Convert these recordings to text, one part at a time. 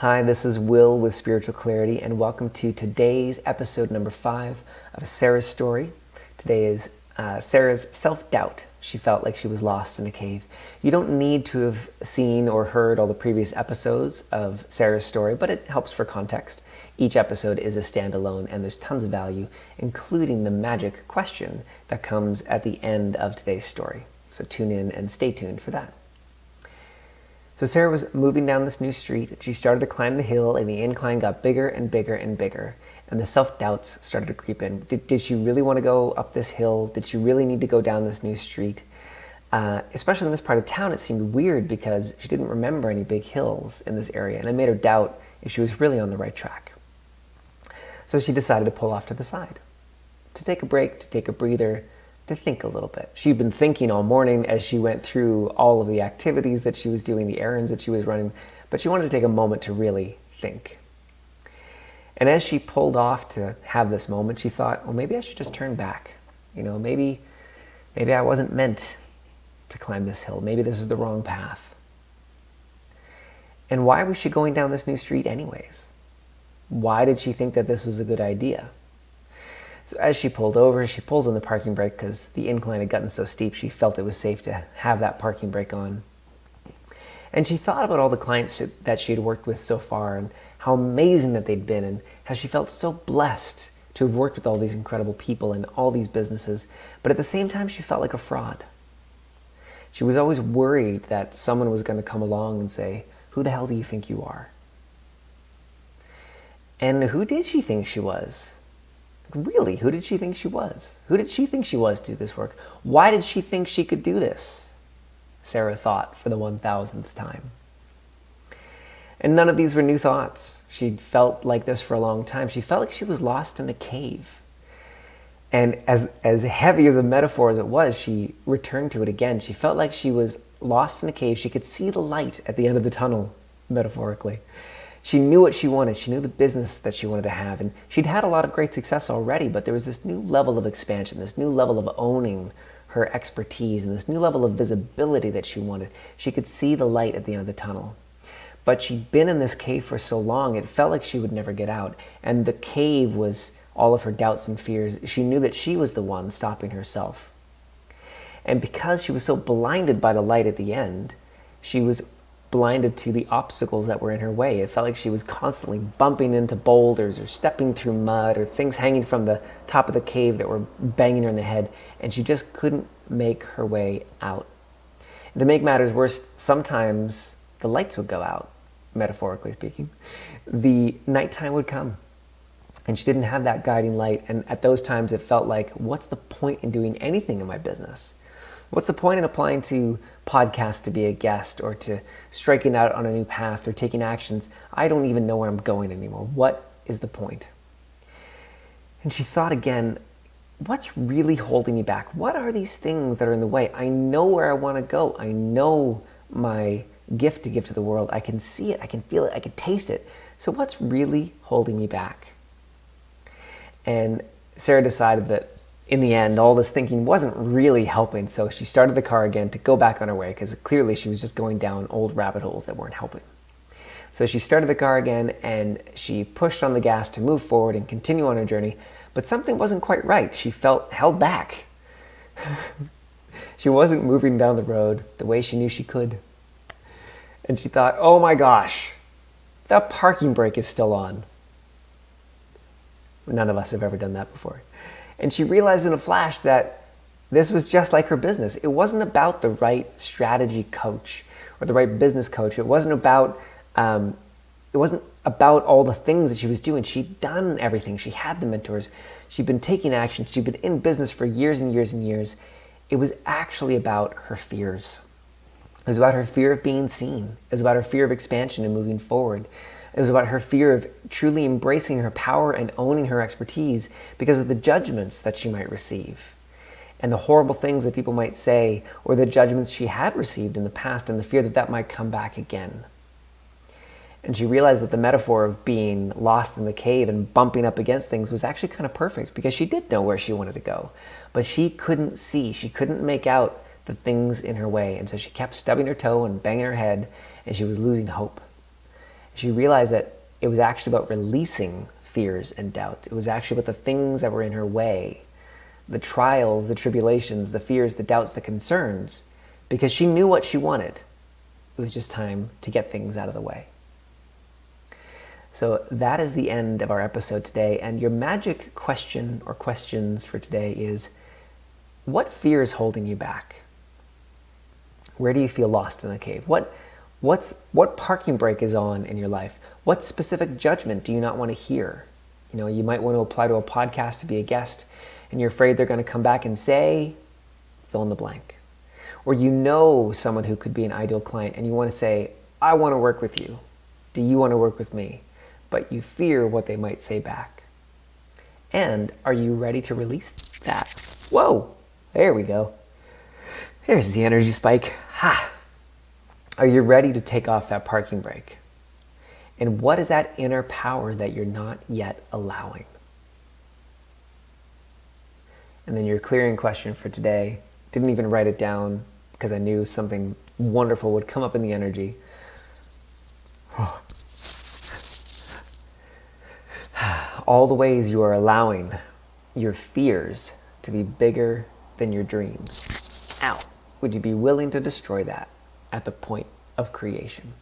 Hi, this is Will with Spiritual Clarity, and welcome to today's episode number 5 of Sarah's story. Today is Sarah's self-doubt. She felt like she was lost in a cave. You don't need to have seen or heard all the previous episodes of Sarah's story, but it helps for context. Each episode is a standalone, and there's tons of value, including the magic question that comes at the end of today's story. So tune in and stay tuned for that. So Sarah was moving down this new street. She started to climb the hill, and the incline got bigger and bigger and bigger. And the self-doubts started to creep in. Did she really want to go up this hill? Did she really need to go down this new street? Especially in this part of town, it seemed weird because she didn't remember any big hills in this area. And it made her doubt if she was really on the right track. So she decided to pull off to the side, to take a break, to take a breather, to think a little bit. She'd been thinking all morning as she went through all of the activities that she was doing, the errands that she was running, but she wanted to take a moment to really think. And as she pulled off to have this moment, she thought, well, maybe I should just turn back. Maybe I wasn't meant to climb this hill. Maybe this is the wrong path. And why was she going down this new street anyways? Why did she think that this was a good idea? So as she pulled over, she pulls on the parking brake because the incline had gotten so steep she felt it was safe to have that parking brake on. And she thought about all the clients that she had worked with so far and how amazing that they'd been and how she felt so blessed to have worked with all these incredible people and all these businesses. But at the same time, she felt like a fraud. She was always worried that someone was going to come along and say, "Who the hell do you think you are?" And who did she think she was? Really, who did she think she was? Who did she think she was to do this work? Why did she think she could do this? Sarah thought for the 1000th time. And none of these were new thoughts. She'd felt like this for a long time. She felt like she was lost in a cave. And as heavy as a metaphor as it was, she returned to it again. She felt like she was lost in a cave. She could see the light at the end of the tunnel, metaphorically. She knew what she wanted. She knew the business that she wanted to have. And she'd had a lot of great success already, but there was this new level of expansion, this new level of owning her expertise, and this new level of visibility that she wanted. She could see the light at the end of the tunnel. But she'd been in this cave for so long, it felt like she would never get out. And the cave was all of her doubts and fears. She knew that she was the one stopping herself. And because she was so blinded by the light at the end, she was blinded to the obstacles that were in her way. It felt like she was constantly bumping into boulders or stepping through mud or things hanging from the top of the cave that were banging her in the head, and she just couldn't make her way out. And to make matters worse, sometimes the lights would go out, metaphorically speaking. The nighttime would come, and she didn't have that guiding light, and at those times it felt like, what's the point in doing anything in my business? What's the point in applying to podcasts to be a guest or to striking out on a new path or taking actions? I don't even know where I'm going anymore. What is the point? And she thought again, what's really holding me back? What are these things that are in the way? I know where I want to go. I know my gift to give to the world. I can see it. I can feel it. I can taste it. So what's really holding me back? And Sarah decided that in the end, all this thinking wasn't really helping, so she started the car again to go back on her way because clearly she was just going down old rabbit holes that weren't helping. So she started the car again and she pushed on the gas to move forward and continue on her journey, but something wasn't quite right. She felt held back. She wasn't moving down the road the way she knew she could. And she thought, oh my gosh, that parking brake is still on. None of us have ever done that before. And she realized in a flash that this was just like her business. It wasn't about the right strategy coach or the right business coach. It wasn't about all the things that she was doing. She'd done everything. She had the mentors. She'd been taking action. She'd been in business for years and years and years. It was actually about her fears. It was about her fear of being seen. It was about her fear of expansion and moving forward. It was about her fear of truly embracing her power and owning her expertise because of the judgments that she might receive and the horrible things that people might say or the judgments she had received in the past and the fear that that might come back again. And she realized that the metaphor of being lost in the cave and bumping up against things was actually kind of perfect because she did know where she wanted to go, but she couldn't see, she couldn't make out the things in her way. And so she kept stubbing her toe and banging her head, and she was losing hope. She realized that it was actually about releasing fears and doubts. It was actually about the things that were in her way, the trials, the tribulations, the fears, the doubts, the concerns, because she knew what she wanted. It was just time to get things out of the way. So that is the end of our episode today. And your magic question or questions for today is, what fear is holding you back? Where do you feel lost in the cave? What parking brake is on in your life? What specific judgment do you not want to hear? You might want to apply to a podcast to be a guest, and you're afraid they're going to come back and say, fill in the blank. Or someone who could be an ideal client, and you want to say, I want to work with you. Do you want to work with me? But you fear what they might say back. And are you ready to release that? Whoa, there we go. There's the energy spike. Ha! Are you ready to take off that parking brake? And what is that inner power that you're not yet allowing? And then your clearing question for today, didn't even write it down because I knew something wonderful would come up in the energy. All the ways you are allowing your fears to be bigger than your dreams. Ow. Would you be willing to destroy that at the point of creation?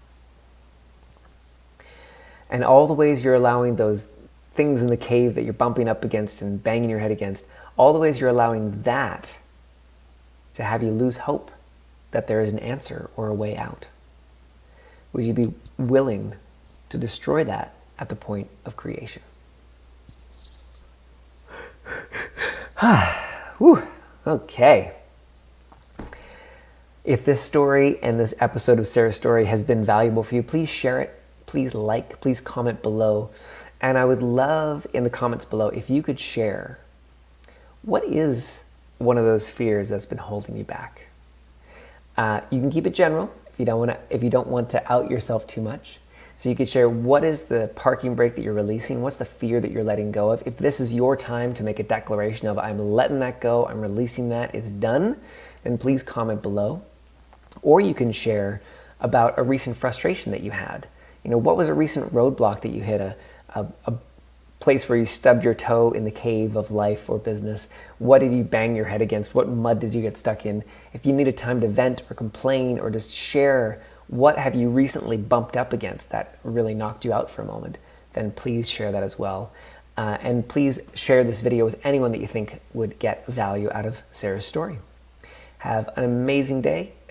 And all the ways you're allowing those things in the cave that you're bumping up against and banging your head against, all the ways you're allowing that to have you lose hope that there is an answer or a way out. Would you be willing to destroy that at the point of creation? Whew. Okay. If this story and this episode of Sarah's Story has been valuable for you, please share it. Please please comment below. And I would love in the comments below if you could share, what is one of those fears that's been holding you back? You can keep it general if you don't want to out yourself too much. So you could share, what is the parking brake that you're releasing? What's the fear that you're letting go of? If this is your time to make a declaration of, I'm letting that go, I'm releasing that, it's done, then please comment below. Or you can share about a recent frustration that you had. What was a recent roadblock that you hit, a place where you stubbed your toe in the cave of life or business? What did you bang your head against? What mud did you get stuck in? If you needed time to vent or complain or just share, what have you recently bumped up against that really knocked you out for a moment, then please share that as well. And please share this video with anyone that you think would get value out of Sarah's story. Have an amazing day.